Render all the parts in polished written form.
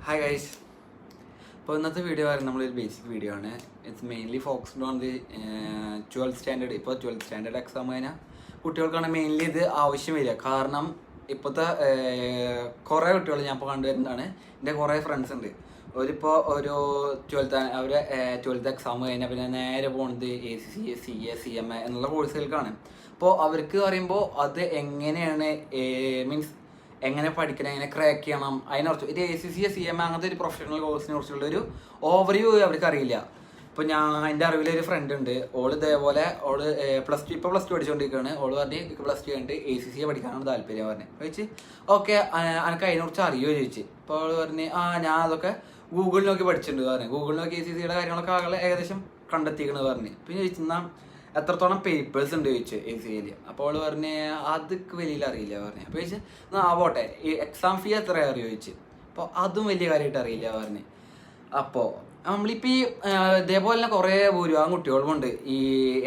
Hi guys. അപ്പോൾ ഇന്നത്തെ video പറയുന്നത് നമ്മളൊരു ബേസിക് വീഡിയോ ആണ്. It's mainly focused on the 12th standard. ഇപ്പോൾ 12th സ്റ്റാൻഡേർഡ് എക്സാം കഴിഞ്ഞാൽ കുട്ടികൾക്കാണ് മെയിൻലി ഇത് ആവശ്യം വരിക. കാരണം ഇപ്പോഴത്തെ കുറേ കുട്ടികൾ ഞാൻ ഇപ്പോൾ കണ്ടുവരുന്നതാണ്. എൻ്റെ കുറേ ഫ്രണ്ട്സ് ഉണ്ട്. ഒരു 12th എക്സാം കഴിഞ്ഞാൽ പിന്നെ നേരെ പോകുന്നത് ACC, CA, CMA എന്നുള്ള കോഴ്സുകൾക്കാണ്. അപ്പോൾ അവർക്ക് പറയുമ്പോൾ അത് എങ്ങനെയാണ് മീൻസ് എങ്ങനെ പഠിക്കണം, എങ്ങനെ ക്രാക്ക് ചെയ്യണം, അതിനെക്കുറിച്ച് ഒരു ACC, CMA അങ്ങനത്തെ ഒരു പ്രൊഫഷണൽ കോഴ്സിനെ കുറിച്ചുള്ള ഒരു ഓവർവ്യൂ അവർക്ക് അറിയില്ല. ഇപ്പോൾ എൻ്റെ അറിവിലൊരു ഫ്രണ്ട് ഉണ്ട്. ഓള് ഇതേപോലെ പ്ലസ് ടു പഠിച്ചുകൊണ്ടിരിക്കുകയാണ്. ഓള് പറഞ്ഞ് +2 കഴിഞ്ഞിട്ട് ACC പഠിക്കാനാണ് താല്പര്യം പറഞ്ഞത്. ചോദിച്ച് ഓക്കെ എനിക്ക് അതിനെക്കുറിച്ച് അറിയുമോ ചോദിച്ചു. അപ്പോൾ അവൾ പറഞ്ഞ് ഞാൻ അതൊക്കെ ഗൂഗിളിൽ നോക്കി പഠിച്ചിട്ടുണ്ട് പറഞ്ഞു. ഗൂഗിളിൽ നോക്കി ACCയുടെ കാര്യങ്ങളൊക്കെ ആളെ ഏകദേശം കണ്ടെത്തിക്കണമെന്ന് പറഞ്ഞു. പിന്നെ ചോദിച്ചാൽ എത്രത്തോളം പേപ്പേഴ്സ് ഉണ്ട് ചോദിച്ചു ACCയിൽ. അപ്പോൾ അവൾ പറഞ്ഞ് അതൊക്കെ വലിയ അറിയില്ല പറഞ്ഞു. അപ്പോൾ ചോദിച്ചാൽ ആവട്ടെ ഈ എക്സാം ഫീ എത്ര അറിയോ ചോദിച്ചു. അപ്പോൾ അതും വലിയ കാര്യമായിട്ട് അറിയില്ല പറഞ്ഞു. അപ്പോൾ നമ്മളിപ്പോൾ ഈ ഇതേപോലെ തന്നെ കുറേ ഭൂരിഭാഗം കുട്ടികളുമുണ്ട് ഈ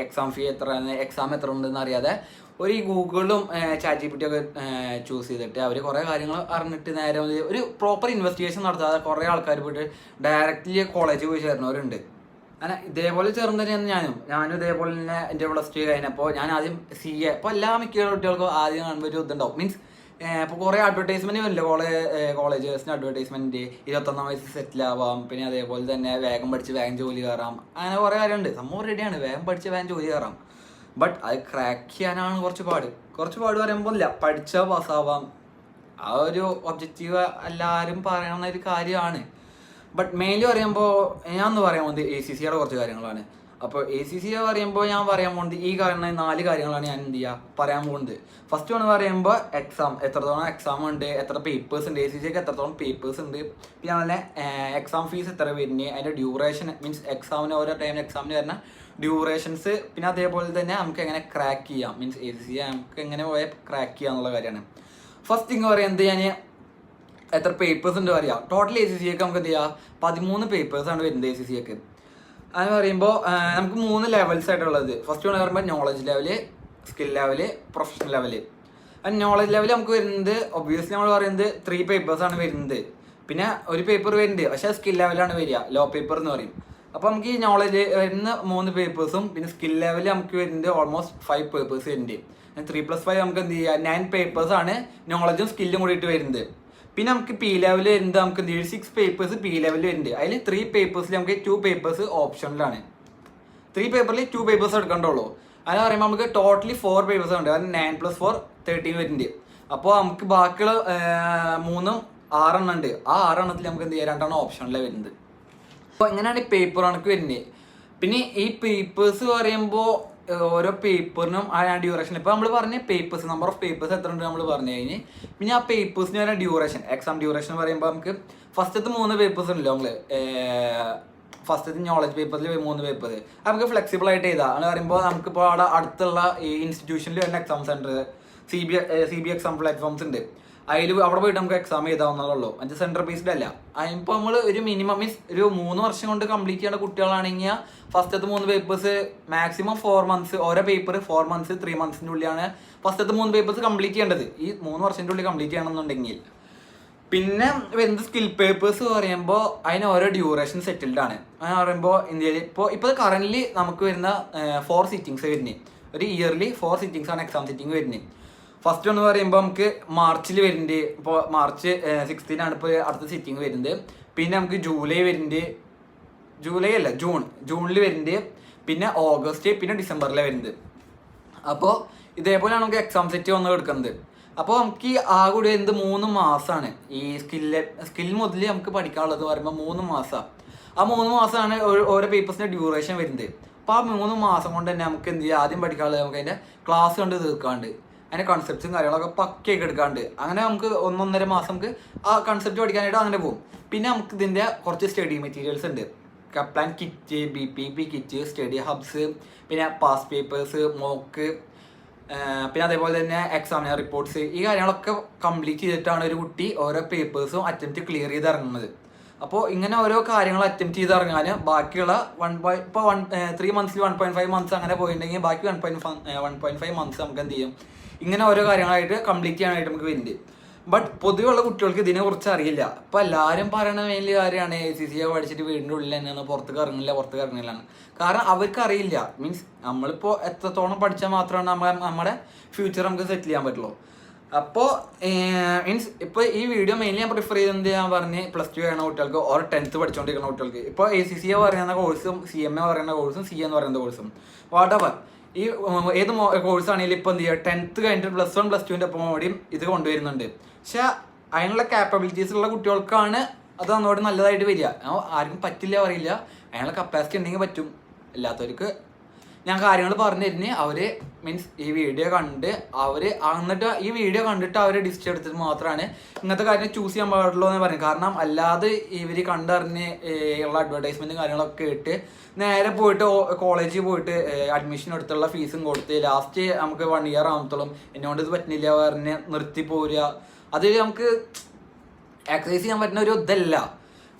എക്സാം ഫീ എക്സാം എത്ര ഉണ്ടെന്ന് അറിയാതെ ഒരു ഈ ഗൂഗിളും ChatGPT ഒക്കെ ചൂസ് ചെയ്തിട്ട് അവർ കുറേ കാര്യങ്ങൾ അറിഞ്ഞിട്ട് നേരെ ഒരു പ്രോപ്പർ ഇൻവെസ്റ്റിഗേഷൻ നടത്താതെ കുറേ ആൾക്കാർ പോയിട്ട് ഡയറക്റ്റ്ലി കോളേജിൽ പോയി ചേർന്നവരുണ്ട്. അങ്ങനെ ഇതേപോലെ ചേർന്ന് തന്നെയാണ് ഞാനും ഇതേപോലെ തന്നെ എൻ്റെ +2 കഴിഞ്ഞപ്പോൾ ഞാൻ ആദ്യം CA. ഇപ്പോൾ എല്ലാ മിക്ക കുട്ടികൾക്കും ആദ്യം കാണുമ്പോൾ ഒരു ഇതുണ്ടാവും. മീൻസ് ഇപ്പോൾ കുറേ അഡ്വർടൈസ്മെൻറ്റ് വരില്ല കോളേജേഴ്സിന് അഡ്വർടൈസ്മെൻറ്റ് 21 വയസ്സ് സെറ്റിൽ ആവാം, പിന്നെ അതേപോലെ തന്നെ വേഗം പഠിച്ച് വേഗം ജോലി കയറാം, അങ്ങനെ കുറേ കാര്യമുണ്ട്. സംഭവം റെഡിയാണ്, വേഗം പഠിച്ച് വേഗം ജോലി കയറാം. ബട്ട് അത് ക്രാക്ക് ചെയ്യാനാണ് കുറച്ച് പാട് പറയുമ്പോൾ ഇല്ല പഠിച്ചാൽ പാസ്സാവാം. ആ ഒരു ഒബ്ജക്റ്റീവ് എല്ലാവരും പറയണ ഒരു കാര്യമാണ്. ബട്ട് മെയിൻലി പറയുമ്പോൾ ഞാൻ ഒന്ന് പറയാൻ പോകുന്നത് ACCയുടെ കുറച്ച് കാര്യങ്ങളാണ്. അപ്പോൾ ACC പറയുമ്പോൾ ഞാൻ പറയാൻ പോകുന്നത് ഈ കാണുന്ന 4 കാര്യങ്ങളാണ് ഞാൻ എന്ത് ചെയ്യുക പറയാൻ പോകുന്നത്. ഫസ്റ്റ് ഒന്ന് പറയുമ്പോൾ എത്രത്തോളം എക്സാം ഉണ്ട്, എത്ര പേപ്പേഴ്സ് ഉണ്ട്, ACCക്ക് എത്രത്തോളം പേപ്പേഴ്സ് ഉണ്ട്, പിന്നെ അതുപോലെ എക്സാം ഫീസ് എത്ര വരുന്നത്, അതിൻ്റെ ഡ്യൂറേഷൻ മീൻസ് എക്സാമിന് ഓരോ ടൈമിന് എക്സാമിന് വരുന്ന ഡ്യൂറേഷൻസ്, പിന്നെ അതേപോലെ തന്നെ നമുക്ക് എങ്ങനെ ക്രാക്ക് ചെയ്യാം മീൻസ് ACC നമുക്ക് എങ്ങനെ പോയാൽ ക്രാക്ക് ചെയ്യാം എന്നുള്ള കാര്യമാണ്. ഫസ്റ്റ് തിങ് പറയുന്നത് ഞാൻ എത്ര പേപ്പേഴ്സ് ഉണ്ട് പറയാം. ടോട്ടൽ ACCക്ക് നമുക്ക് എന്ത് ചെയ്യാം 13 പേപ്പേഴ്സാണ് വരുന്നത് ACCക്ക്. അങ്ങനെ പറയുമ്പോൾ നമുക്ക് 3 ലെവൽസ് ആയിട്ടുള്ളത്. ഫസ്റ്റ് ഒന്ന് പറയുമ്പോൾ knowledge level, skill level, professional level. Knowledge level നമുക്ക് വരുന്നത് ഒബ്വിയസ്ലി നമ്മൾ പറയുന്നത് 3 പേപ്പേഴ്സാണ് വരുന്നത്. പിന്നെ ഒരു പേപ്പർ വരുന്നുണ്ട് പക്ഷേ സ്കിൽ ലെവലാണ് വരിക, ലോ പേപ്പർ എന്ന് പറയും. അപ്പോൾ നമുക്ക് ഈ നോളജ് വരുന്ന 3 പേപ്പേഴ്സും പിന്നെ സ്കിൽ ലെവൽ നമുക്ക് വരുന്നത് ഓൾമോസ്റ്റ് 5 പേപ്പേഴ്സ് വരുന്നുണ്ട്. 3+5 നമുക്ക് എന്ത് ചെയ്യുക 9 പേപ്പേഴ്സാണ് നോളജും സ്കില്ലും കൂടിയിട്ട് വരുന്നത്. പിന്നെ നമുക്ക് P ലെവൽ വരുന്നത് നമുക്ക് 6 പേപ്പേഴ്സ് P ലെവലിൽ വരുന്നുണ്ട്. അതിൽ 3 പേപ്പേഴ്സിൽ നമുക്ക് 2 പേപ്പേഴ്സ് ഓപ്ഷനിലാണ്. 3 പേപ്പറിൽ 2 പേപ്പേഴ്സ് എടുക്കണ്ടുള്ളൂ. അങ്ങനെ പറയുമ്പോൾ നമുക്ക് ടോട്ടലി 4 പേപ്പേഴ്സ് ഉണ്ട്. അത് 9+4 13 വരുന്നുണ്ട്. അപ്പോൾ നമുക്ക് ബാക്കിയുള്ള 3 6 എണ്ണം ഉണ്ട്. ആ 6 എണ്ണത്തിൽ നമുക്ക് എന്ത് ചെയ്യാം 2 എണ്ണം ഓപ്ഷനിലാണ് വരുന്നത്. അപ്പോൾ എങ്ങനെയാണ് ഈ പേപ്പർ കണക്ക് വരുന്നത്. പിന്നെ ഈ പേപ്പേഴ്സ് പറയുമ്പോൾ ഓരോ പേപ്പറിനും ആ ഡ്യൂറേഷൻ ഇപ്പോൾ നമ്മൾ പറഞ്ഞ പേപ്പേഴ്സ് നമ്പർ ഓഫ് പേപ്പേഴ്സ് എത്ര ഉണ്ട് നമ്മൾ പറഞ്ഞു കഴിഞ്ഞ് പിന്നെ ആ പേപ്പേഴ്സിന് വരുന്ന ഡ്യൂറേഷൻ എക്സാം ഡ്യൂറേഷൻ പറയുമ്പോൾ നമുക്ക് ഫസ്റ്റത്തെ 3 പേപ്പേഴ്സ് ഉണ്ടല്ലോ നമ്മൾ ഫസ്റ്റത്തെ നോളജ് പേപ്പറിൽ 3 പേപ്പേഴ്സ് നമുക്ക് ഫ്ലെക്സിബിൾ ആയിട്ട് ചെയ്താൽ അങ്ങനെ പറയുമ്പോൾ നമുക്കിപ്പോൾ അവിടെ അടുത്തുള്ള ഈ ഇൻസ്റ്റിറ്റ്യൂഷനിൽ വരുന്ന exam centre CB exam platforms ഉണ്ട്. അതിൽ അവിടെ പോയിട്ട് നമുക്ക് എക്സാം ചെയ്താവുന്നതുള്ളൂ. അത് സെൻറ്റർ ബേസ്ഡ് അല്ല. അതിപ്പോൾ നമ്മൾ ഒരു മിനിമം മീൻസ് ഒരു 3 വർഷം കൊണ്ട് കംപ്ലീറ്റ് ചെയ്യേണ്ട കുട്ടികളാണെങ്കിൽ ഫസ്റ്റത്തെ 3 പേപ്പേഴ്സ് മാക്സിമം 4 മന്ത്സ് ഓരോ പേപ്പർ 4 മന്ത്സ് 3 മന്ത്സിൻ്റെ ഉള്ളിലാണ് ഫസ്റ്റത്തെ 3 പേപ്പേഴ്സ് കംപ്ലീറ്റ് ചെയ്യേണ്ടത്. ഈ 3 വർഷത്തിൻ്റെ ഉള്ളിൽ കംപ്ലീറ്റ് ചെയ്യണമെന്നുണ്ടെങ്കിൽ പിന്നെ എന്ത് സ്കിൽ പേപ്പേഴ്സ് പറയുമ്പോൾ അതിന് ഓരോ ഡ്യൂറേഷൻ സെറ്റിൽഡ് ആണ്. അങ്ങനെ പറയുമ്പോൾ ഇന്ത്യയിൽ ഇപ്പോൾ കറൻ്റ്ലി നമുക്ക് വരുന്ന 4 സിറ്റിങ്സ് വരുന്നത്. ഒരു ഇയർലി 4 സിറ്റിങ്സ് ആണ് എക്സാം സിറ്റിംഗ് വരുന്നത്. ഫസ്റ്റ് ഒന്ന് പറയുമ്പോൾ നമുക്ക് മാർച്ചിൽ വരുന്നുണ്ട്. ഇപ്പോൾ മാർച്ച് 16 ഇപ്പോൾ അടുത്ത സിറ്റിംഗ് വരുന്നത്. പിന്നെ നമുക്ക് ജൂലൈ വരുന്നുണ്ട്. ജൂലൈ അല്ല ജൂണിൽ വരുന്നുണ്ട്. പിന്നെ ഓഗസ്റ്റ് പിന്നെ ഡിസംബറിലാണ് വരുന്നത്. അപ്പോൾ ഇതേപോലെയാണ് നമുക്ക് എക്സാം സെറ്റ് വന്ന് എടുക്കുന്നത്. അപ്പോൾ നമുക്ക് ആ കൂടി എന്ത് 3 മാസമാണ് ഈ സ്കിൽ മുതൽ നമുക്ക് പഠിക്കാനുള്ളത് പറയുമ്പോൾ 3 മാസമാണ്. ആ 3 മാസമാണ് ഓരോ പേപ്പേഴ്സിൻ്റെ ഡ്യൂറേഷൻ വരുന്നത്. അപ്പോൾ ആ 3 മാസം കൊണ്ട് തന്നെ നമുക്ക് എന്ത് ചെയ്യുക ആദ്യം പഠിക്കാനുള്ളത് നമുക്ക് അതിൻ്റെ ക്ലാസ് കണ്ട് തീർക്കാണ്ട് അതിൻ്റെ കൺസെപ്റ്റ്സും കാര്യങ്ങളൊക്കെ പക്കയൊക്കെ എടുക്കാണ്ട് അങ്ങനെ നമുക്ക് 1-1.5 മാസം നമുക്ക് ആ കൺസെപ്റ്റ് പഠിക്കാനായിട്ട് അങ്ങനെ പോകും. പിന്നെ നമുക്ക് ഇതിൻ്റെ കുറച്ച് സ്റ്റഡി മെറ്റീരിയൽസ് ഉണ്ട്. Kaplan kit, BPP kit, study hubs, പിന്നെ പാസ് പേപ്പേഴ്സ്, മോക്ക്, പിന്നെ അതേപോലെ തന്നെ എക്സാമിനർ റിപ്പോർട്ട്സ്. ഈ കാര്യങ്ങളൊക്കെ കംപ്ലീറ്റ് ചെയ്തിട്ടാണ് ഒരു കുട്ടി ഓരോ പേപ്പേഴ്സും അറ്റംപ്റ്റ് ക്ലിയർ ചെയ്ത് ഇറങ്ങുന്നത്. അപ്പോൾ ഇങ്ങനെ ഓരോ കാര്യങ്ങൾ അറ്റംപ്റ്റ് ചെയ്ത് ഇറങ്ങാൻ ബാക്കിയുള്ള 3 മന്ത്സിൽ 1.5 മന്ത്സ് അങ്ങനെ പോയിട്ടുണ്ടെങ്കിൽ ബാക്കി 1.5 മന്ത്സ് നമുക്ക് എന്ത് ചെയ്യും ഇങ്ങനെ ഓരോ കാര്യങ്ങളായിട്ട് കംപ്ലീറ്റ് ചെയ്യാനായിട്ട് നമുക്ക് വരുന്നുണ്ട്. ബട്ട് പൊതുവെയുള്ള കുട്ടികൾക്ക് ഇതിനെക്കുറിച്ച് അറിയില്ല. ഇപ്പം എല്ലാവരും പറയണ മെയിൻലി കാര്യമാണ് ACCA പഠിച്ചിട്ട് വീടിൻ്റെ ഉള്ളിൽ തന്നെയാണ്, പുറത്തേക്ക് ഇറങ്ങില്ല. കാരണം അവർക്ക് അറിയില്ല. മീൻസ് നമ്മളിപ്പോൾ എത്രത്തോളം പഠിച്ചാൽ മാത്രമാണ് നമ്മുടെ ഫ്യൂച്ചർ നമുക്ക് സെറ്റിൽ ചെയ്യാൻ പറ്റുള്ളൂ. അപ്പോൾ മീൻസ് ഇപ്പോൾ ഈ വീഡിയോ മെയിൻലി ഞാൻ പ്രിഫർ ചെയ്യുന്നത് ഞാൻ പറഞ്ഞ് +2 കഴിയുന്ന കുട്ടികൾക്ക് ഓർ 10th പഠിച്ചുകൊണ്ടിരിക്കുന്ന കുട്ടികൾക്ക്. ഇപ്പോൾ ACCA പറയുന്ന കോഴ്സും CMA പറയുന്ന കോഴ്സും CA എന്ന് പറയുന്ന കോഴ്സും വാട്ടവർ ഈ ഏത് കോഴ്സാണെങ്കിലും ഇപ്പോൾ എന്ത് ചെയ്യുക 10th കഴിഞ്ഞിട്ട് +1 +2ൻ്റെ ഒപ്പം കൂടിയും ഇത് കൊണ്ടുവരുന്നുണ്ട്. പക്ഷെ അതിനുള്ള കാപ്പബിലിറ്റീസ് ഉള്ള കുട്ടികൾക്കാണ് അത് ഒന്നുകൂടി നല്ലതായിട്ട് വരിക. ആർക്കും പറ്റില്ല പറയില്ല, അതിനുള്ള കപ്പാസിറ്റി ഉണ്ടെങ്കിൽ പറ്റും. അല്ലാത്തവർക്ക് ഞാൻ കാര്യങ്ങൾ പറഞ്ഞു തരുന്നേ അവർ മീൻസ് ഈ വീഡിയോ കണ്ട് അവർ എന്നിട്ട് ഈ വീഡിയോ കണ്ടിട്ട് അവർ ഡിസിഷൻ എടുത്തിട്ട് മാത്രമാണ് ഇങ്ങനത്തെ കാര്യം ചൂസ് ചെയ്യാൻ പാടുള്ളൂ എന്ന് പറയും. കാരണം അല്ലാതെ ഇവർ കണ്ടറിഞ്ഞ് ഉള്ള അഡ്വർടൈസ്മെൻറ്റും കാര്യങ്ങളൊക്കെ ഇട്ട് നേരെ പോയിട്ട് കോളേജിൽ പോയിട്ട് അഡ്മിഷൻ എടുത്തുള്ള ഫീസും കൊടുത്ത് ലാസ്റ്റ് നമുക്ക് 1 year ആകുമ്പോഴത്തോളം എന്നോട് ഇത് പറ്റുന്നില്ല പറഞ്ഞ് നിർത്തി പോരുക. അത് നമുക്ക് എക്സസൈസ് ചെയ്യാൻ പറ്റുന്ന ഒരു ഇതല്ല.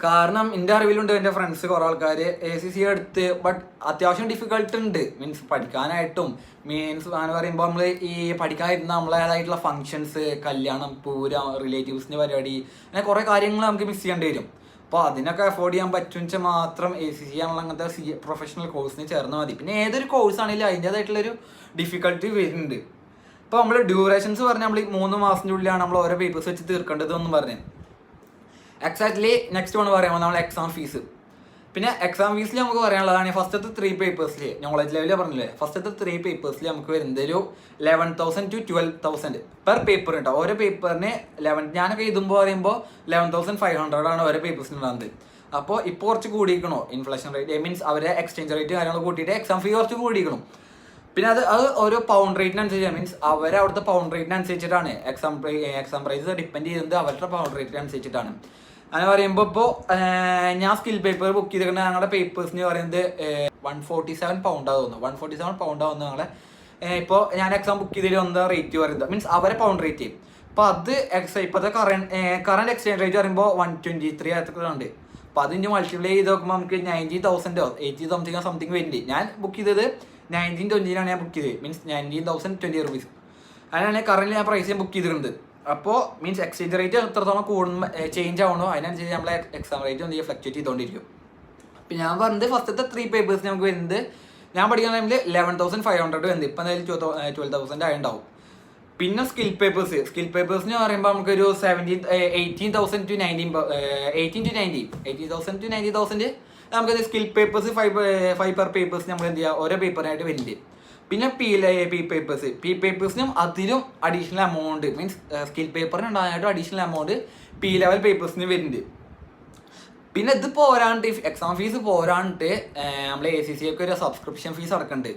കാരണം എൻ്റെ അറിവിലുണ്ട് എൻ്റെ ഫ്രണ്ട്സ് കുറേ ആൾക്കാർ ACCA എടുത്ത് ബട്ട് അത്യാവശ്യം ഡിഫിക്കൽട്ട് ഉണ്ട്. മീൻസ് പഠിക്കാനായിട്ടും മീൻസ് എന്ന് പറയുമ്പോൾ നമ്മൾ ഈ പഠിക്കാതിരുന്ന നമ്മളേതായിട്ടുള്ള ഫങ്ഷൻസ്, കല്യാണം, പൂരം, റിലേറ്റീവ്സിൻ്റെ പരിപാടി, അങ്ങനെ കുറേ കാര്യങ്ങൾ നമുക്ക് മിസ് ചെയ്യേണ്ടി വരും. അപ്പോൾ അതിനൊക്കെ അഫോർഡ് ചെയ്യാൻ പറ്റുമെന്ന് വെച്ചാൽ മാത്രം ACCA ആണല്ലോ അങ്ങനത്തെ പ്രൊഫഷണൽ കോഴ്സിന് ചേർന്നാൽ മതി. പിന്നെ ഏതൊരു കോഴ്സാണെങ്കിലും അതിൻ്റേതായിട്ടുള്ളൊരു ഡിഫിക്കൽട്ടി വരുന്നുണ്ട്. ഇപ്പോൾ നമ്മൾ ഡ്യൂറേഷൻസ് പറഞ്ഞാൽ നമ്മൾ 3 മാസത്തിൻ്റെ ഉള്ളിലാണ് നമ്മൾ ഓരോ പേപ്പേഴ്സ് വെച്ച് തീർക്കേണ്ടതെന്നും പറഞ്ഞ് എക്സാക്ട്ലി നെക്സ്റ്റ് ആണ് പറയുമ്പോൾ നമ്മൾ എക്സാം ഫീസ്. പിന്നെ എക്സാം ഫീസിൽ നമുക്ക് പറയാനുള്ളതാണ് ഫസ്റ്റത്തെ 3 പേപ്പേഴ്സിൽ നോളജ് ലെവലിൽ പറഞ്ഞില്ലേ, ഫസ്റ്റത്തെ 3 പേപ്പേഴ്സിൽ നമുക്ക് വരുന്നത് ഒരു 11,000 to 12,000 പെർ പേപ്പർ ഉണ്ടാവും. ഓരോ പേപ്പറിന് ഞാനൊക്കെ എഴുതുമ്പോൾ പറയുമ്പോൾ 11,500 ആണ് ഓരോ പേപ്പേഴ്സിന് ഉണ്ടാകുന്നത്. അപ്പോൾ ഇപ്പോൾ കുറച്ച് കൂടിയിരിക്കണോ ഇൻഫ്ലേഷൻ റേറ്റ്, മീൻസ് അവരെ എക്സ്ചേഞ്ച് റേറ്റ് കാര്യങ്ങൾ കൂട്ടിയിട്ട് എക്സാം ഫീ കുറച്ച് കൂടിയിരിക്കണം. പിന്നെ അത് ഓരോ പൗണ്ട് റേറ്റിനനുസരിച്ച് മീൻസ് അവരെ അവിടുത്തെ പൗണ്ട് റേറ്റിനനുസരിച്ചിട്ടാണ് എക്സാം പ്രൈസ് ഡിപ്പെൻഡ് ചെയ്യുന്നത് അവരുടെ പൗണ്ട് റേറ്റിനനുസരിച്ചിട്ടാണ്. അങ്ങനെ പറയുമ്പോൾ ഇപ്പോൾ ഞാൻ സ്കിൽ പേപ്പർ ബുക്ക് ചെയ്തിരിക്കുന്ന ഞങ്ങളുടെ പേപ്പേഴ്സിന് പറയുന്നത് 147 പൗണ്ടാണ് തോന്നുന്നു. 147 പൗണ്ടാവുന്നു ഞങ്ങളെ ഇപ്പോൾ ഞാൻ എക്സാം ബുക്ക് ചെയ്തതിൽ എന്താ റേറ്റ് പറയുന്നത് മീൻസ് അവരെ പൗണ്ട് റേറ്റ്. അപ്പോൾ അത് ഇപ്പോഴത്തെ കറണ്ട് എക്സ്ചേഞ്ച് റേറ്റ് പറയുമ്പോൾ 123 ഉണ്ട്. അപ്പോൾ അതിന് മൾട്ടിപ്ലൈ ചെയ്ത് നോക്കുമ്പോൾ നമുക്ക് 90,000 80 സംതിങ് വരുന്നുണ്ട്. ഞാൻ ബുക്ക് ചെയ്തത് 1920 ഞാൻ ബുക്ക് ചെയ്തത്, മീൻസ് 19,020 rupees. അതിനാണ് കറന്റ് ഞാൻ പ്രൈസ് ബുക്ക് ചെയ്തിട്ടുണ്ട്. അപ്പോൾ മീൻസ് എക്സ്ചേഞ്ച് റേറ്റ് എത്രത്തോളം ചേഞ്ച് ആവണോ അതിനനുസരിച്ച് നമ്മളെ എക്സാം റേറ്റ് എന്ത് ചെയ്യുക ഫ്ലക്ച്വേറ്റ് ചെയ്തുകൊണ്ടിരിക്കും. അപ്പം ഞാൻ പറഞ്ഞത് ഫസ്റ്റത്തെ 3 പേപ്പേഴ്സ് നമുക്ക് വരുന്നത് ഞാൻ പഠിക്കുന്ന ടൈമിൽ 11,500 വരുന്നത്, ഇപ്പം എന്തായാലും 12,000 ആയിട്ടുണ്ടാവും. പിന്നെ സ്കിൽ പേപ്പേഴ്സിന് പറയുമ്പോൾ നമുക്കൊരു 18,000 to 90,000 നമുക്കത് സ്കിൽ പേപ്പേഴ്സ് 5 പെർ പേപ്പേഴ്സ് നമ്മൾ എന്ത് ചെയ്യുക ഓരോ പേപ്പറിനായിട്ട് വരുന്നുണ്ട്. പിന്നെ പി പേപ്പേഴ്സിനും അതിലും അഡീഷണൽ എമൗണ്ട് മീൻസ് സ്കിൽ പേപ്പറിന് ഉണ്ടാകാനായിട്ടും അഡീഷണൽ എമൗണ്ട് പി ലെവൽ പേപ്പേഴ്സിന് വരുന്നുണ്ട്. പിന്നെ ഇത് പോരാണ്ട് എക്സാം ഫീസ് പോരാണ്ട് നമ്മൾ ACCA ഒരു സബ്സ്ക്രിപ്ഷൻ ഫീസ് അടക്കുന്നുണ്ട്.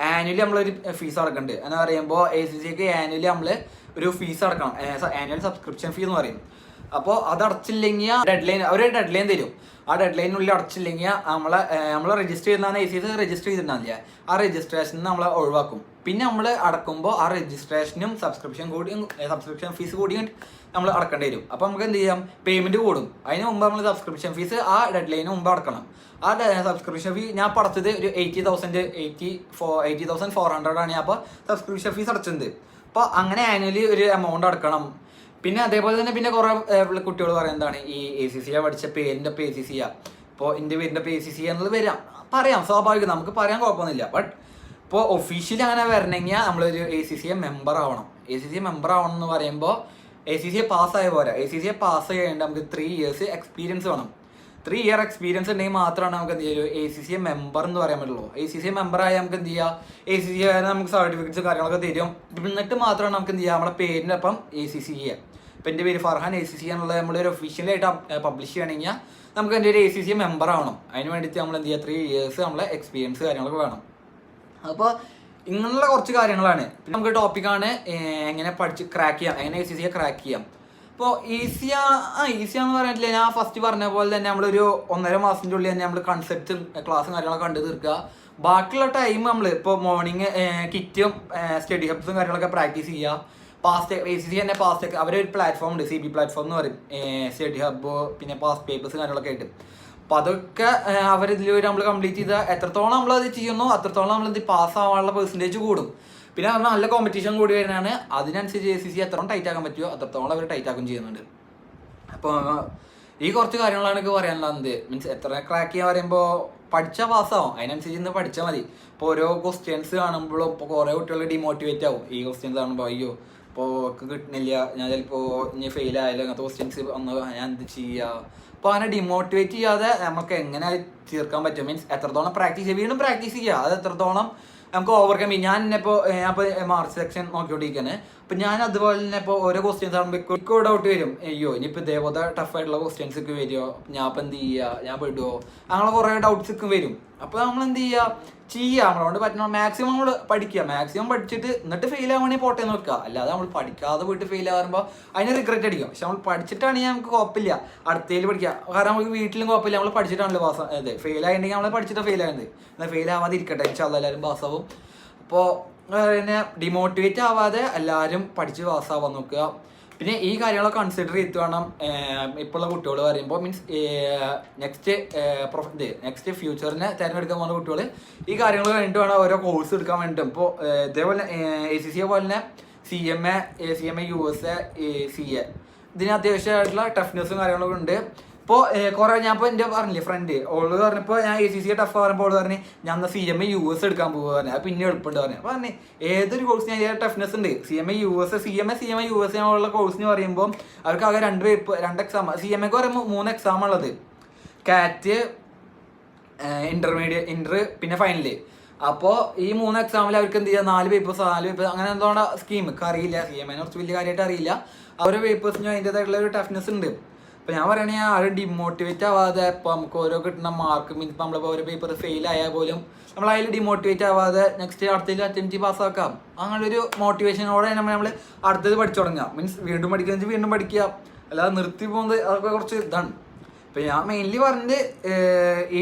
ആനുവലി നമ്മളൊരു ഫീസ് അടക്കുന്നുണ്ട് എന്ന് പറയുമ്പോൾ ACCA ആനുവലി നമ്മൾ ഒരു ഫീസ് അടക്കണം, ആനുവൽ സബ്സ്ക്രിപ്ഷൻ ഫീസ് എന്ന് പറയും. അപ്പോൾ അത് അടച്ചില്ലെങ്കിൽ ഒരു ഡെഡ് ലൈൻ തരും. ആ ഡെഡ് ലൈനുള്ളിൽ അടച്ചില്ലെങ്കിൽ നമ്മൾ രജിസ്റ്റർ ചെയ്യുന്നതാണ് ACCA രജിസ്റ്റർ ചെയ്തിട്ടുണ്ടാവില്ല, ആ രജിസ്ട്രേഷൻ നമ്മളെ ഒഴിവാക്കും. പിന്നെ നമ്മൾ അടക്കുമ്പോൾ ആ രജിസ്ട്രേഷനും സബ്സ്ക്രിപ്ഷൻ ഫീസ് കൂടിയും നമ്മൾ അടക്കേണ്ടി വരും. അപ്പോൾ നമുക്ക് എന്ത് ചെയ്യാം പേയ്മെൻറ്റ് കൂടും. അതിന് മുമ്പ് നമ്മൾ സബ്സ്ക്രിപ്ഷൻ ഫീസ് ആ ഡെഡ് ലൈന് മുമ്പ് അടക്കണം. ആ സബ്സ്ക്രിപ്ഷൻ ഫീ ഞാൻ അടച്ചത് ഒരു 80,400 ആണ്. അപ്പോൾ സബ്സ്ക്രിപ്ഷൻ ഫീസ് അടച്ചത്. അപ്പോൾ അങ്ങനെ ആനുവലി ഒരു എമൗണ്ട് അടക്കണം. പിന്നെ അതേപോലെ തന്നെ പിന്നെ കുറേ കുട്ടികൾ പറയുന്നതാണ് ഈ ACCA പഠിച്ച പേരിൻ്റെ ഇപ്പോൾ ACCA ഇപ്പോൾ എൻ്റെ പേരിൻ്റെ ഇപ്പോൾ ACCA എന്നുള്ളത് പറയാം സ്വാഭാവികം, നമുക്ക് പറയാൻ കുഴപ്പമൊന്നുമില്ല. ബട്ട് ഇപ്പോൾ ഒഫീഷ്യലി അങ്ങനെ വരണമെങ്കിൽ നമ്മളൊരു ACCA മെമ്പർ ആവണം. ACCA മെമ്പർ ആവണം എന്ന് പറയുമ്പോൾ ACCA പാസ്സായ പോരാ, ACCA പാസ് ചെയ്യേണ്ട നമുക്ക് 3 years എക്സ്പീരിയൻസ് വേണം. 3 year എക്സ്പീരിയൻസ് ഉണ്ടെങ്കിൽ മാത്രമാണ് നമുക്ക് എന്ത് ചെയ്യുക ACCA മെമ്പർ എന്ന് പറയാൻ പറ്റുള്ളൂ. ACCA മെമ്പറായി നമുക്ക് എന്ത് ചെയ്യുക ACCA നമുക്ക് സർട്ടിഫിക്കറ്റ്സ് കാര്യങ്ങളൊക്കെ തരും. എന്നിട്ട് മാത്രമാണ് നമുക്ക് എന്ത് ചെയ്യുക നമ്മുടെ പേരിൻ്റെ ഒപ്പം ACCA ഇപ്പം എൻ്റെ പേര് ഫർഹാൻ ACCA എന്നുള്ളത് നമ്മളൊരു ഒഫീഷ്യലായിട്ട് പബ്ലിഷ് ചെയ്യണമെങ്കിൽ നമുക്ക് എൻ്റെ ഒരു ACCA മെമ്പർ ആവണം. അതിന് വേണ്ടിയിട്ട് നമ്മൾ എന്ത് ചെയ്യുക 3 years നമ്മളെ എക്സ്പീരിയൻസ് കാര്യങ്ങളൊക്കെ വേണം. അപ്പോൾ ഇങ്ങനെയുള്ള കുറച്ച് കാര്യങ്ങളാണ്. പിന്നെ നമുക്ക് ടോപ്പിക്കാണ് എങ്ങനെ പഠിച്ച് ക്രാക്ക് ചെയ്യാം, എങ്ങനെ ACCA ക്രാക്ക് ചെയ്യാം. ഇപ്പോൾ ഈസിയാന്ന് പറഞ്ഞിട്ടില്ല, ഞാൻ ഫസ്റ്റ് പറഞ്ഞ പോലെ തന്നെ നമ്മളൊരു 1.5 മാസത്തിൻ്റെ ഉള്ളിൽ തന്നെ നമ്മൾ കൺസെപ്റ്റും ക്ലാസ്സും കാര്യങ്ങളൊക്കെ കണ്ടു തീർക്കുക. ബാക്കിയുള്ള ടൈം നമ്മൾ ഇപ്പോൾ മോർണിംഗ് കിറ്റും സ്റ്റഡി ഹബ്സും കാര്യങ്ങളൊക്കെ പ്രാക്ടീസ് ചെയ്യുക. ACCA തന്നെ പാസ്റ്റ് അവരൊരു പ്ലാറ്റ്ഫോം ഉണ്ട്, CB പ്ലാറ്റ്ഫോം എന്ന് പറയും, സ്റ്റഡി ഹബ്ബ് പിന്നെ പാസ്റ്റ് പേപ്പേഴ്സ് കാര്യങ്ങളൊക്കെ ആയിട്ട്. അപ്പോൾ അതൊക്കെ അവരിതിൽ നമ്മൾ കംപ്ലീറ്റ് ചെയ്താൽ എത്രത്തോളം നമ്മളത് ചെയ്യുന്നു അത്രത്തോളം നമ്മളത് പാസ്സാവാനുള്ള പെർസെൻറ്റേജ് കൂടും. പിന്നെ പറഞ്ഞാൽ നല്ല കോമ്പറ്റീഷൻ കൂടി വരുന്നതാണ്. അതിനനുസരിച്ച് ACC എത്രത്തോളം ടൈറ്റ് ആക്കാൻ പറ്റുമോ അത്രത്തോളം അവർ ടൈറ്റ് ആക്കും ചെയ്യുന്നുണ്ട്. അപ്പോൾ ഈ കുറച്ച് കാര്യങ്ങളാണ് എനിക്ക് പറയാനുള്ളത്. മീൻസ് എത്ര ക്രാക്ക് ചെയ്യാൻ പറയുമ്പോൾ പഠിച്ചാൽ പാസ്സാവും, അതിനനുസരിച്ച് ഇന്ന് പഠിച്ചാൽ മതി. ഇപ്പോൾ ഓരോ ക്വസ്റ്റ്യൻസ് കാണുമ്പോഴും ഇപ്പോൾ കുറേ കുട്ടികൾ ഡിമോട്ടിവേറ്റ് ആവും. ഈ ക്വസ്റ്റ്യൻസ് കാണുമ്പോൾ അയ്യോ ഇപ്പോൾ കിട്ടുന്നില്ല, ഞാൻ ചിലപ്പോൾ ഇനി ഫെയിൽ ആയാലും അങ്ങനത്തെ ക്വസ്റ്റ്യൻസ് വന്ന് ഞാൻ എന്ത് ചെയ്യുക. അപ്പോൾ അങ്ങനെ ഡിമോട്ടിവേറ്റ് ചെയ്യാതെ നമുക്ക് എങ്ങനെ തീർക്കാൻ പറ്റും, മീൻസ് എത്രത്തോളം പ്രാക്ടീസ് ചെയ്യുക, വീണ്ടും പ്രാക്ടീസ് ചെയ്യുക, അത് എത്രത്തോളം നമുക്ക് ഓവർകം ചെയ്യും. ഞാൻ ഇപ്പോൾ മാർക്ക് സെക്ഷൻ നോക്കിക്കൊണ്ടിരിക്കുകയാണ്. അപ്പം ഞാൻ അതുപോലെ തന്നെ ഇപ്പോൾ ഓരോ ക്വസ്റ്റ്യൻസ് ആകുമ്പോൾ എനിക്ക് ഡൗട്ട് വരും, അയ്യോ ഇനിയിപ്പോൾ ഇതേപോലെ ടഫായിട്ടുള്ള ക്വസ്റ്റ്യൻസ് ഒക്കെ വരുമോ, ഞാൻ ഇപ്പം എന്ത് ചെയ്യുക, ഞാൻ പെടുമോ, അങ്ങനെ കുറേ ഡൗട്ട്സ് ഒക്കെ വരും. അപ്പോൾ നമ്മൾ എന്ത് ചെയ്യുക, നമ്മളോട് പറ്റണം മാക്സിമം നമ്മൾ പഠിക്കുക, മാക്സിമം പഠിച്ചിട്ട് എന്നിട്ട് ഫെയിൽ ആവുകയാണെങ്കിൽ പോട്ടെ നോക്കുക. അല്ലാതെ നമ്മൾ പഠിക്കാതെ പോയിട്ട് ഫെയിൽ ആകുമ്പോൾ അതിന് റിഗ്രറ്റ് അടിക്കും. പക്ഷെ നമ്മൾ പഠിച്ചിട്ടാണെങ്കിൽ നമുക്ക് കുഴപ്പമില്ല, അടുത്തതിൽ പഠിക്കുക. കാരണം നമുക്ക് വീട്ടിലും കുഴപ്പമില്ല, നമ്മൾ പഠിച്ചിട്ടാണല്ലോ പാസ്. അതെ, ഫെയിൽ ആയിട്ടുണ്ടെങ്കിൽ നമ്മൾ പഠിച്ചിട്ട് ഫെയിൽ ആയത്, എന്നാൽ ഫെയിൽ ആവാതെ ഇരിക്കട്ടെ, ഇൻഷാല്ലാ എല്ലാവരും പാസ്സാവും. അപ്പോൾ പിന്നെ ഡിമോട്ടിവേറ്റ് ആവാതെ എല്ലാവരും പഠിച്ച് പാസ്സാവാൻ നോക്കുക. പിന്നെ ഈ കാര്യങ്ങളൊക്കെ കൺസിഡർ ചെയ്തിട്ട് വേണം ഇപ്പോഴുള്ള കുട്ടികൾ പറയുമ്പോൾ, മീൻസ് നെക്സ്റ്റ് ഫ്യൂച്ചറിനെ തിരഞ്ഞെടുക്കാൻ പോകുന്ന കുട്ടികൾ ഈ കാര്യങ്ങൾ കഴിഞ്ഞിട്ട് വേണം ഓരോ കോഴ്സ് എടുക്കാൻ വേണ്ടിയിട്ടും. ഇപ്പോൾ ഇതേപോലെ ACC പോലെ തന്നെ CMA USA CA ഇതിന് അത്യാവശ്യമായിട്ടുള്ള ടഫ്നെസ്സും കാര്യങ്ങളൊക്കെ ഉണ്ട്. ഇപ്പോൾ കുറേ ഞാൻ ഇപ്പോൾ എൻ്റെ പറഞ്ഞില്ലേ ഫ്രണ്ട്, ഓള് പറഞ്ഞപ്പോൾ ഞാൻ ACC ടഫ് പറയുമ്പോൾ ഓള് പറഞ്ഞ് ഞാൻ CMA US എടുക്കാൻ പോകുക പറഞ്ഞു. അത് പിന്നെ എളുപ്പമുണ്ട് പറഞ്ഞു. അപ്പോൾ പറഞ്ഞ് ഏതൊരു കോഴ്സിന് അതിൻ്റെ ടഫ്നെസ് ഉണ്ട്. CMA US ഉള്ള കോഴ്സിന് പറയുമ്പോൾ അവർക്ക് ആകെ രണ്ട് എക്സാം. CMAക്ക് പറയുമ്പോൾ 3 എക്സാം ഉള്ളത്, കാറ്റ്, ഇന്റർ പിന്നെ ഫൈനല്. അപ്പോൾ ഈ 3 എക്സാമിൽ അവർക്ക് എന്ത് ചെയ്യുക, 4 പേപ്പേഴ്സ് അങ്ങനെ എന്തുകൊണ്ടാ സ്കീം അറിയില്ല, CMA കുറച്ച് വലിയ കാര്യമായിട്ട് അറിയില്ല. ഓരോ പേപ്പേഴ്സിനും അതിൻ്റെതായിട്ടുള്ള ഒരു ടഫ്നെസ് ഉണ്ട്. അപ്പോൾ ഞാൻ പറയുകയാണെങ്കിൽ ആരും ഡിമോട്ടിവേറ്റ് ആവാതെ ഇപ്പോൾ നമുക്ക് ഓരോ കിട്ടുന്ന മാർക്ക് മീൻസ് ഇപ്പോൾ നമ്മളിപ്പോൾ ഓരോ പേപ്പർ ഫെയിൽ ആയാൽ പോലും നമ്മൾ അതിൽ ഡിമോട്ടിവേറ്റ് ആവാതെ നെക്സ്റ്റ് അടുത്തതിൽ അറ്റൻറ്റ് പാസ്സാക്കാം. അങ്ങനൊരു മോട്ടിവേഷനോടെ നമ്മൾ അടുത്തത് പഠിച്ചു തുടങ്ങുക. മീൻസ് വീണ്ടും പഠിക്കുക, വീണ്ടും പഠിക്കുക, അല്ലാതെ നിർത്തി പോകുന്നത് അതൊക്കെ കുറച്ച് ഇതാണ്. ഇപ്പം ഞാൻ മെയിൻലി പറഞ്ഞത് ഈ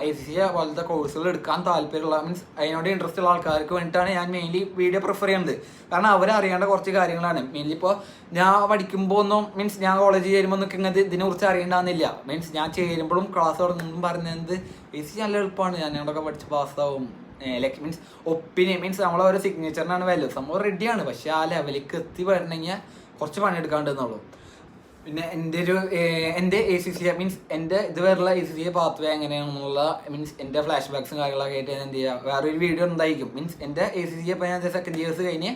ACC പോലത്തെ കോഴ്സുകൾ എടുക്കാൻ താല്പര്യമുള്ള മീൻസ് അതിനോട് ഇൻട്രസ്റ്റ് ഉള്ള ആൾക്കാർക്ക് വേണ്ടിയിട്ടാണ് ഞാൻ മെയിൻലി വീഡിയോ പ്രിഫർ ചെയ്യുന്നത്. കാരണം അവരറിയേണ്ട കുറച്ച് കാര്യങ്ങളാണ്. മെയിൻലി ഇപ്പോൾ ഞാൻ പഠിക്കുമ്പോൾ ഒന്നും മീൻസ് ഞാൻ കോളേജിൽ ചേരുമ്പോൾ ഒന്നും ഇങ്ങനത്തെ ഇതിനെക്കുറിച്ച് അറിയേണ്ടാകുന്നില്ല. മീൻസ് ഞാൻ ചേരുമ്പോഴും ക്ലാസ് തുടങ്ങുമ്പോഴും പറയുന്നത് ACC നല്ല എളുപ്പമാണ്, ഞാൻ ഞങ്ങളൊക്കെ പഠിച്ച് പാസ്സാവും. ലൈക്ക് മീൻസ് ഒപ്പീനിയൻ മീൻസ് നമ്മളെ ഓരോ സിഗ്നേച്ചറിനാണ് വാല്യൂ, സംഭവം റെഡിയാണ്. പക്ഷേ ആ ലെവലിലേക്ക് എത്തി വരണമെങ്കിൽ കുറച്ച് പണിയെടുക്കാണ്ടെന്നുള്ളൂ. പിന്നെ എൻ്റെ ACC മീൻസ് എൻ്റെ ഇതുവരെയുള്ള ACC പാത്വേ എങ്ങനെയാണെന്നുള്ള മീൻസ് എൻ്റെ ഫ്ലാഷ് ബാക്സും കാര്യങ്ങളൊക്കെ ആയിട്ട് ഞാൻ എന്ത് ചെയ്യുക, വേറൊരു വീഡിയോ എന്തായിരിക്കും. മീൻസ് എൻ്റെ ACC ഇപ്പോൾ ഞാൻ സെക്കൻഡ് ഇയേഴ്സ് കഴിഞ്ഞ്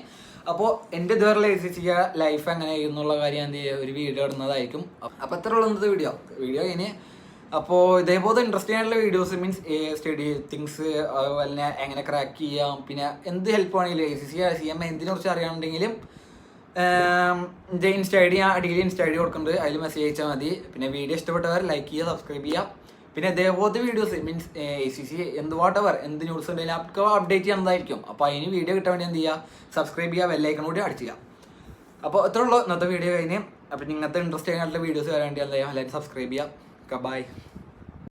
അപ്പോൾ എൻ്റെ ഇതുവരെയുള്ള ACC ലൈഫ് എങ്ങനെയായിരുന്നു എന്നുള്ള കാര്യം ഞാൻ എന്ത് ചെയ്യുക ഒരു വീഡിയോ ഇടുന്നതായിരിക്കും. അപ്പോൾ എത്ര ഉള്ള ഇന്നത്തെ വീഡിയോ കഴിഞ്ഞ്. അപ്പോൾ ഇതേപോലെ ഇൻട്രസ്റ്റിംഗ് ആയിട്ടുള്ള വീഡിയോസ് മീൻസ് സ്റ്റഡി തിങ്സ്, അതുപോലെ തന്നെ എങ്ങനെ ക്രാക്ക് ചെയ്യാം, പിന്നെ എന്ത് ഹെൽപ്പ് ആണെങ്കിലും ACC CMA എന്തിനെക്കുറിച്ച് അറിയാനുണ്ടെങ്കിലും എൻ്റെ ഇൻസ്റ്റ ഐ ഡി ഞാൻ അടിയിൽ ഇൻസ്റ്റ ഐ ഡി കൊടുക്കുന്നുണ്ട്, അതിൽ മെസ്സേജ് അയച്ചാൽ മതി. പിന്നെ വീഡിയോ ഇഷ്ടപ്പെട്ടവർ ലൈക്ക് ചെയ്യുക, സബ്സ്ക്രൈബ് ചെയ്യുക. പിന്നെ ഇതേപോലത്തെ വീഡിയോസ് മീൻസ് ACC എന്ത് എന്ത് ന്യൂസ് ഉണ്ടെങ്കിലും നമുക്ക് അപ്ഡേറ്റ് ചെയ്യുന്നതായിരിക്കും. അപ്പോൾ അതിന് വീഡിയോ കിട്ടാൻ വേണ്ടി എന്ത് ചെയ്യുക, സബ്സ്ക്രൈബ് ചെയ്യുക, ബെല്ലൈക്കൺ കൂടി അടിച്ച് ചെയ്യുക. അപ്പോൾ ഇത്രേ ഉള്ളൂ ഇന്നത്തെ വീഡിയോ കഴിഞ്ഞ്. അപ്പോൾ ഇങ്ങനത്തെ ഇൻട്രസ്റ്റിംഗ് ആയിട്ടുള്ള വീഡിയോസ് വരാൻ വേണ്ടി എന്താ ചെയ്യുക, എല്ലാവരും സബ്സ്ക്രൈബ് ചെയ്യുക. ബൈ.